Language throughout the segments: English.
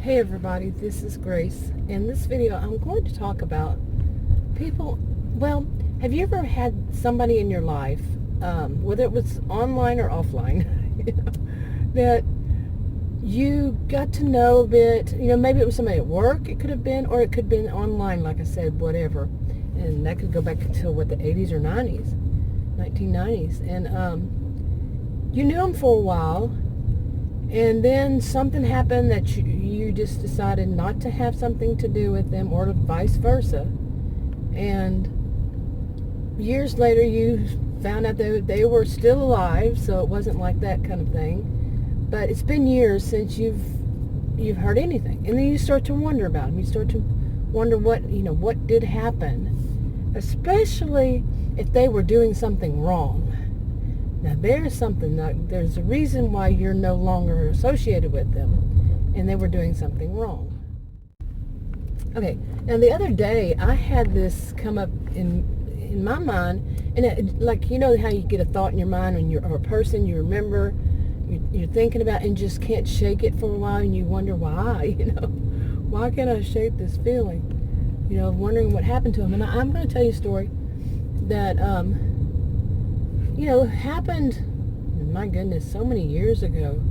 Hey everybody, this is Grace. In this video, I'm going to talk about people. Well, have you ever had somebody in your life, whether it was online or offline, that you got to know a bit, maybe it was somebody at work, it could have been, or it could have been online, like I said, whatever. And that could go back until, the 80s or 90s, 1990s. And you knew them for a while, and then something happened that you just decided not to have something to do with them, or vice versa. And years later, you found out that they were still alive, so it wasn't like that kind of thing. But it's been years since you've heard anything, and then you start to wonder about them. You start to wonder what did happen, especially if they were doing something wrong. Now there's a reason why you're no longer associated with them, and they were doing something wrong. Okay, now the other day I had this come up in my mind, and how you get a thought in your mind or a person you remember, you're thinking about and just can't shake it for a while, and you wonder why, why can't I shake this feeling, wondering what happened to them. And I'm going to tell you a story that happened, my goodness, so many years ago.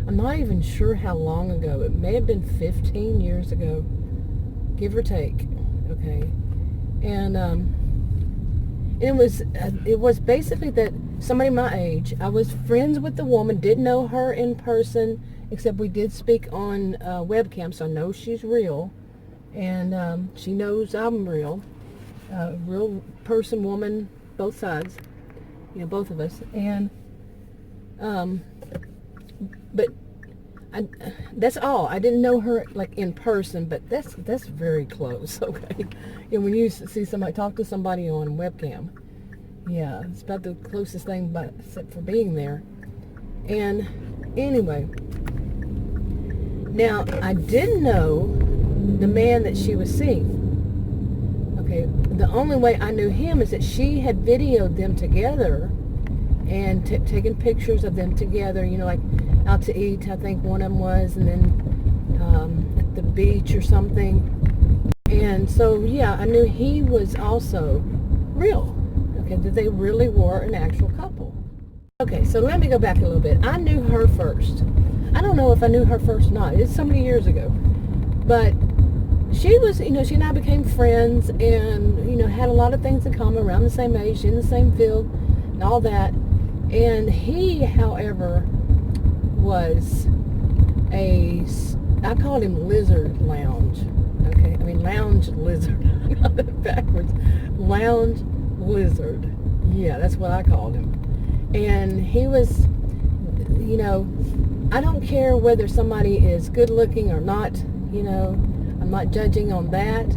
I'm not even sure how long ago. It may have been 15 years ago, give or take. Okay, and it was basically that somebody my age. I was friends with the woman, didn't know her in person, except we did speak on webcam, so I know she's real, and she knows I'm real, real person, woman, both sides. Both of us. And but that's all. I didn't know her in person, but that's very close. Okay, and when you see somebody talk to somebody on webcam, yeah, it's about the closest thing, but except for being there. And anyway, now I didn't know the man that she was seeing. Okay, the only way I knew him is that she had videoed them together and taken pictures of them together, like out to eat, I think one of them was, and then at the beach or something. And so, yeah, I knew he was also real, okay, that they really were an actual couple. Okay, so let me go back a little bit. I knew her first. I don't know if I knew her first or not. It's so many years ago. But she was, she and I became friends, and, had a lot of things in common, around the same age, in the same field, and all that. And he, however, was I called him Lizard Lounge. Okay, I mean Lounge Lizard. I got it backwards. Lounge Lizard. Yeah, that's what I called him. And he was, I don't care whether somebody is good looking or not, I'm not judging on that,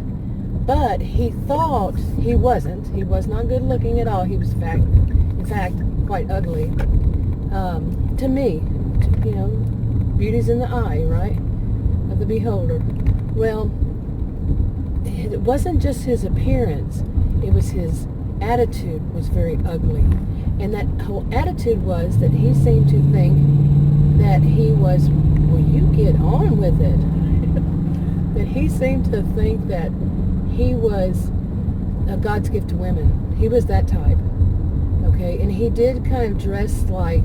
but he thought he wasn't. He was not good looking at all. He was, in fact, quite ugly. To me, beauty's in the eye, right, of the beholder. Well, it wasn't just his appearance. It was his attitude was very ugly. And that whole attitude was that he seemed to think that he was, well, you get on with it. That he seemed to think that he was a God's gift to women. He was that type. Okay, and he did kind of dress like,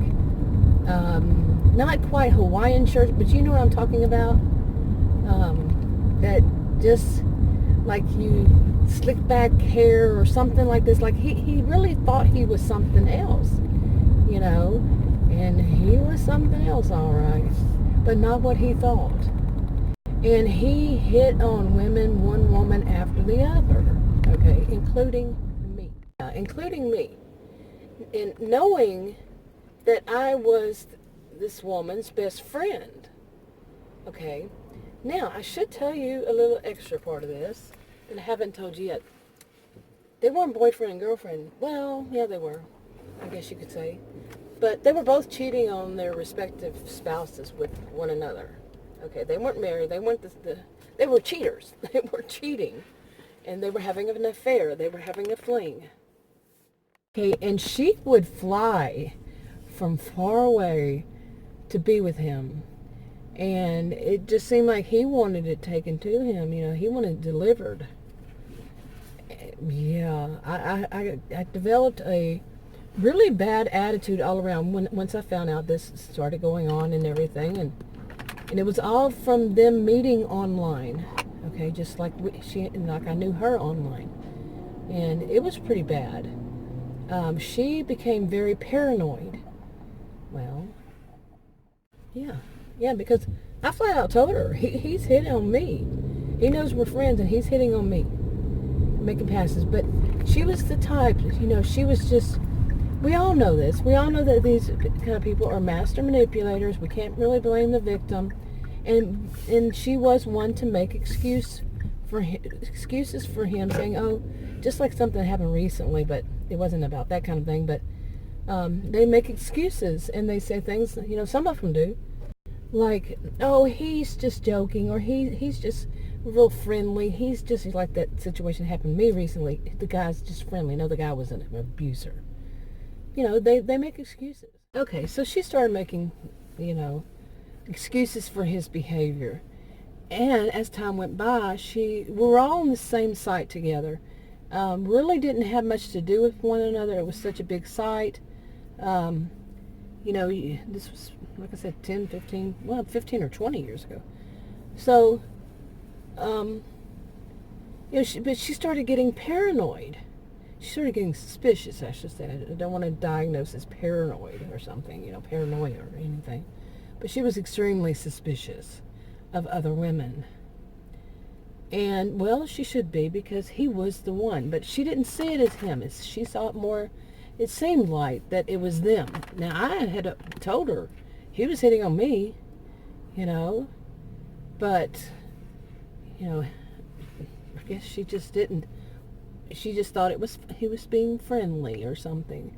not quite Hawaiian shirts, but you know what I'm talking about? That just like you slick back hair or something like this. Like he really thought he was something else, and he was something else, all right, but not what he thought. And he hit on women, one woman after the other, okay, including me. And knowing that I was this woman's best friend, okay. Now, I should tell you a little extra part of this that I haven't told you yet. They weren't boyfriend and girlfriend. Well, yeah, they were, I guess you could say. But they were both cheating on their respective spouses with one another. Okay, they weren't married. They weren't they were cheaters. They were cheating, and they were having an affair. They were having a fling. Okay, and she would fly from far away to be with him, And it just seemed like he wanted it taken to him. He wanted it delivered. Yeah, I developed a really bad attitude all around once I found out this started going on and everything, and it was all from them meeting online. Okay, just like I knew her online, and it was pretty bad. She became very paranoid. Well, yeah, because I flat out told her he's hitting on me. He knows we're friends, and he's hitting on me, making passes. But she was the type, she was just. We all know this. We all know that these kind of people are master manipulators. We can't really blame the victim, and she was one to make excuses for him, saying, "Oh, just like something that happened recently, but it wasn't about that kind of thing." But they make excuses and they say things. Some of them do, like, "Oh, he's just joking," or he's just real friendly. He's just like that situation happened to me recently. The guy's just friendly. No, the guy was an abuser. They make excuses. Okay, so she started making, excuses for his behavior. And as time went by, we were all on the same site together. Really didn't have much to do with one another. It was such a big site. This was, like I said, 15 or 20 years ago. So, but she started getting paranoid. She started getting suspicious, I should say. I don't want to diagnose as paranoid or something, paranoia or anything. But she was extremely suspicious of other women. And, well, she should be, because he was the one. But she didn't see it as him. She saw it more, it seemed like that it was them. Now, I had told her he was hitting on me, but, I guess she just didn't. She just thought he was being friendly or something.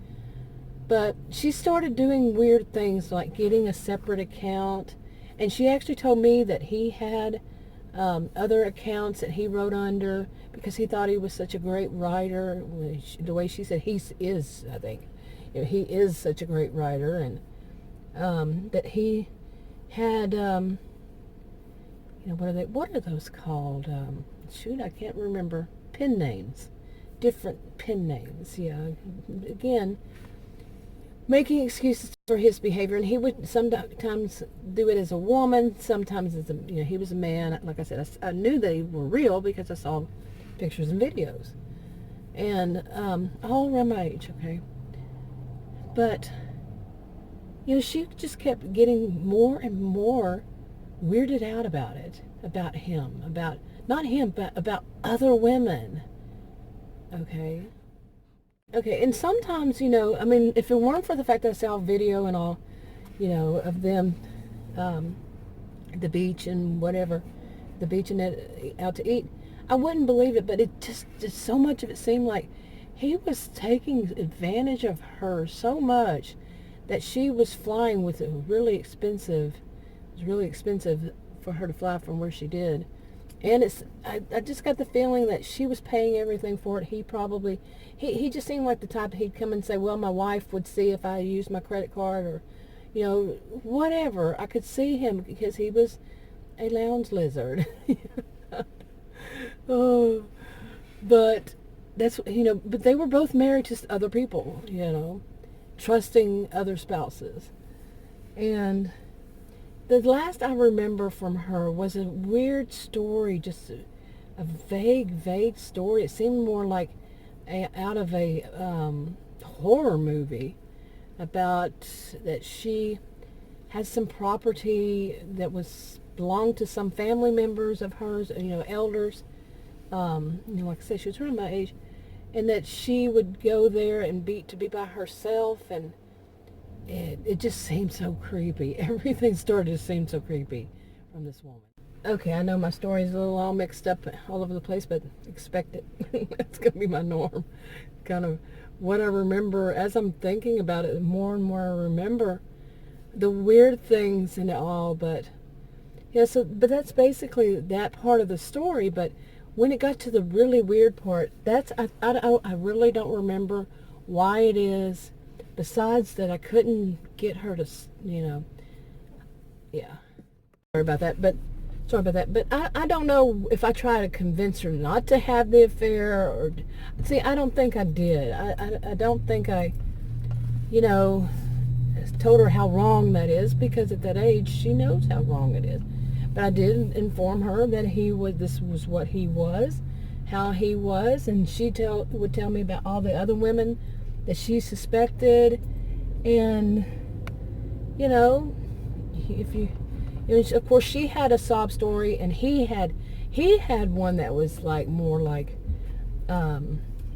But she started doing weird things, like getting a separate account. And she actually told me that he had other accounts that he wrote under because he thought he was such a great writer. The way she said he is, I think. He is such a great writer. And that he had, what are those called? I can't remember. Pen names. Different pen names, yeah. Again, making excuses for his behavior, and he would sometimes do it as a woman, sometimes as he was a man. Like I said, I knew they were real because I saw pictures and videos, and all around my age, okay. But she just kept getting more and more weirded out about it, about him, about not him, but about other women. Okay, and sometimes, if it weren't for the fact that I saw video and all, of them at the beach and whatever, the beach and out to eat, I wouldn't believe it, but it just so much of it seemed like he was taking advantage of her so much that she was flying with it was really expensive for her to fly from where she did. And I just got the feeling that she was paying everything for it. He just seemed like the type he'd come and say, well, my wife would see if I used my credit card or, whatever. I could see him because he was a lounge lizard. Oh, but but they were both married to other people, trusting other spouses. And the last I remember from her was a weird story, just a vague story. It seemed more like out of a horror movie about that she has some property that belonged to some family members of hers, elders. Like I said, she was around my age, and that she would go there and be by herself, and it just seemed so creepy. Everything started to seem so creepy from this woman. Okay, I know my story's a little all mixed up all over the place, but expect it. That's going to be my norm. Kind of what I remember as I'm thinking about it, more and more I remember the weird things and all, but but that's basically that part of the story. But when it got to the really weird part, I really don't remember why it is. Besides that, I couldn't get her to, yeah. sorry about that, but I don't know if I try to convince her not to have the affair, or see, I don't think I did. I don't think I, you know, told her how wrong that is, because at that age she knows how wrong it is. But I did inform her that this was what he was, how he was, and she would tell me about all the other women that she suspected. And of course she had a sob story, and he had one that was like more like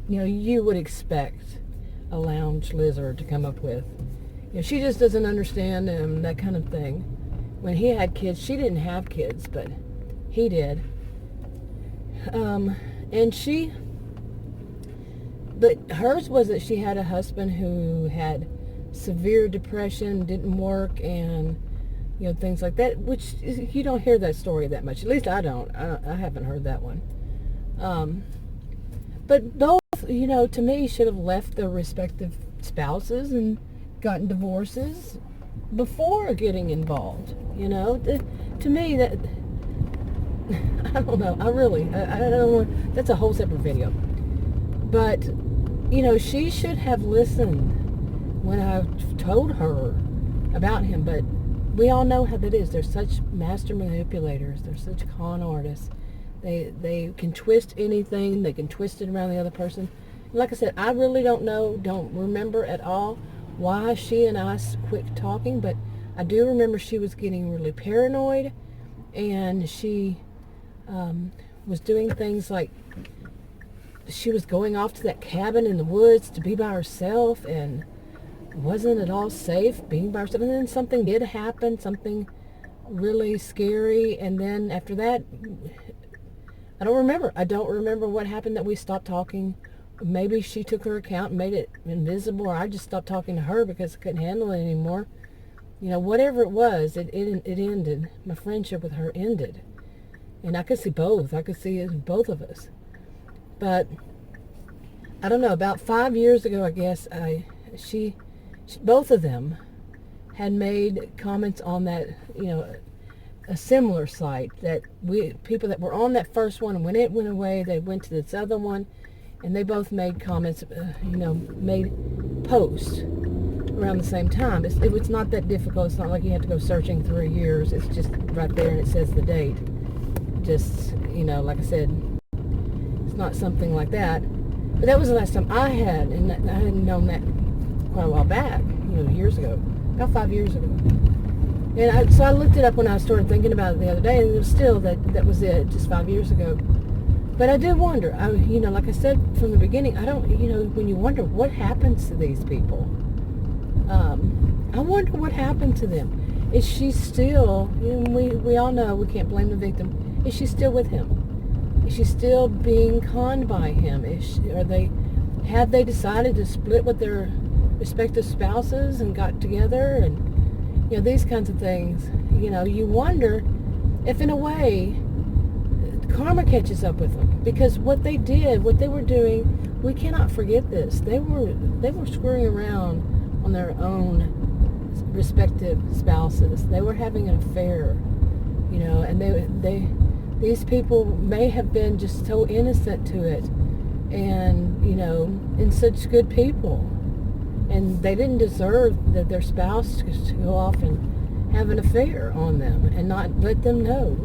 you would expect a lounge lizard to come up with. She just doesn't understand that kind of thing. When he had kids, she didn't have kids, but he did. But hers was that she had a husband who had severe depression, didn't work, and things like that, which you don't hear that story that much. At least I don't. I haven't heard that one. But both, to me, should have left their respective spouses and gotten divorces before getting involved. To me, that I don't know. I don't want. That's a whole separate video. But she should have listened when I told her about him. But we all know how that is. They're such master manipulators. They're such con artists. They can twist anything. They can twist it around the other person. Like I said, I really don't remember at all why she and I quit talking, but I do remember she was getting really paranoid, and she was doing things like she was going off to that cabin in the woods to be by herself, and wasn't at all safe being by herself. And then something did happen, something really scary, and then after that, I don't remember what happened, that we stopped talking. Maybe she took her account and made it invisible, or I just stopped talking to her because I couldn't handle it anymore. Whatever it was, it ended. My friendship with her ended. And I could see both. I could see it in both of us. But I don't know, about 5 years ago, I guess, she both of them had made comments on that, a similar site, that people that were on that first one, and when it went away, they went to this other one, and they both made comments, made posts around the same time. It was not that difficult. It's not like you have to go searching through years. It's just right there, and it says the date. Just, like I said, it's not something like that. But that was the last time I had, and I hadn't known that quite a while back, years ago, about 5 years ago. And so I looked it up when I started thinking about it the other day, and it was still that was it, just 5 years ago. But I did wonder, like I said from the beginning, I don't, when you wonder what happens to these people, I wonder what happened to them. Is she still, we all know we can't blame the victim, is she still with him? Is she still being conned by him? Have they decided to split with their respective spouses and got together, and these kinds of things? You wonder if in a way karma catches up with them, because what they were doing, we cannot forget this. They were screwing around on their own respective spouses. They were having an affair, and these people may have been just so innocent to it, and and such good people, and they didn't deserve that their spouse to go off and have an affair on them and not let them know.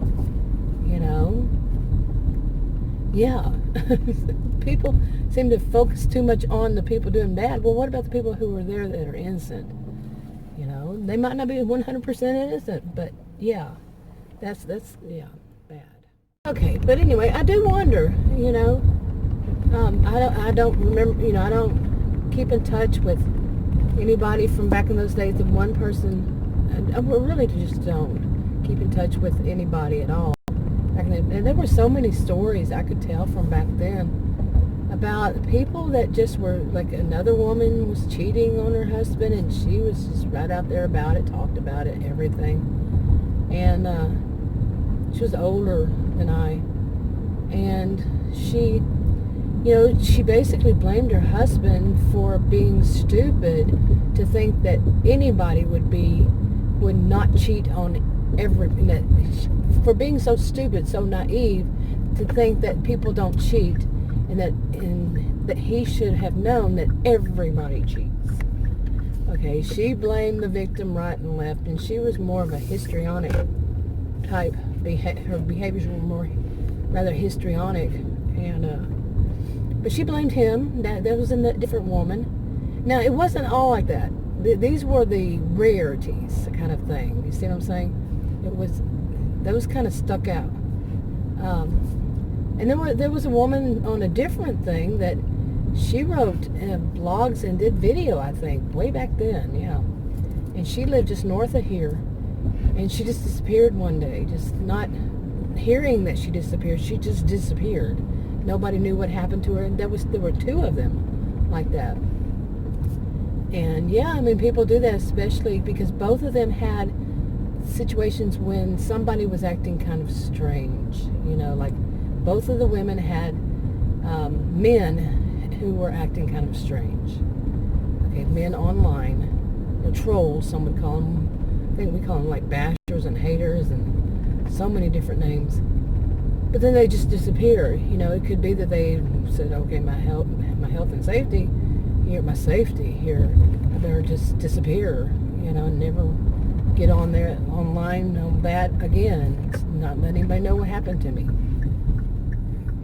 Yeah. People seem to focus too much on the people doing bad. Well, what about the people who were there that are innocent? They might not be 100% innocent, but yeah, that's bad. Okay, but anyway, I do wonder, I don't remember, I don't keep in touch with anybody from back in those days. The one person, I really just don't keep in touch with anybody at all. And there were so many stories I could tell from back then about people that just were, like, another woman was cheating on her husband, and she was just right out there about it, talked about it, everything. And she was older than I, and she basically blamed her husband for being stupid to think that anybody would not cheat on for being so stupid, so naive, to think that people don't cheat, and that he should have known that everybody cheats. Okay, she blamed the victim right and left, and she was more of a histrionic type. Her behaviors were more rather histrionic, and but she blamed him. That was a different woman. Now, it wasn't all like that. These were the rarities kind of thing. You see what I'm saying? Those kind of stuck out. And there was a woman on a different thing that she wrote blogs and did video, I think, way back then, yeah. And she lived just north of here. And she just disappeared one day, just not hearing that she disappeared. She just disappeared. Nobody knew what happened to her. And there were two of them like that. And yeah, I mean, people do that, especially because both of them had situations when somebody was acting kind of strange. You know, like both of the women had men who were acting kind of strange. Okay, men online, or trolls, some would call them. I think we call them like bashers and haters and so many different names. But then they just disappear. You know, it could be that they said, okay, my health and safety, my safety here, I better just disappear, you know, and never get on there online on that again. Not let anybody know what happened to me.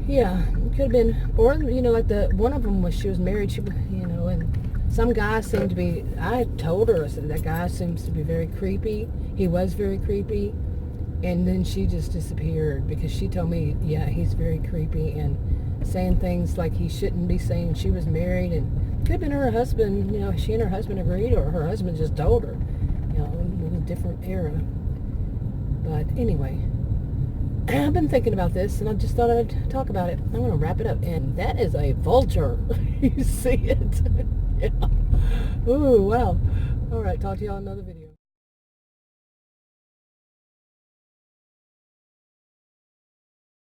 Yeah, it could have been, or, you know, like one of them she was married, you know, and some guy seemed to be, I told her, I said, that guy seems to be very creepy. He was very creepy. And then she just disappeared because she told me, yeah, he's very creepy and saying things like he shouldn't be saying. She was married, and could have been her husband, you know, she and her husband agreed, or her husband just told her, you know, it was a different era. But anyway, I've been thinking about this, and I just thought I'd talk about it. I'm going to wrap it up, and that is a vulture. You see it? Yeah. Ooh, wow. All right, talk to y'all in another video.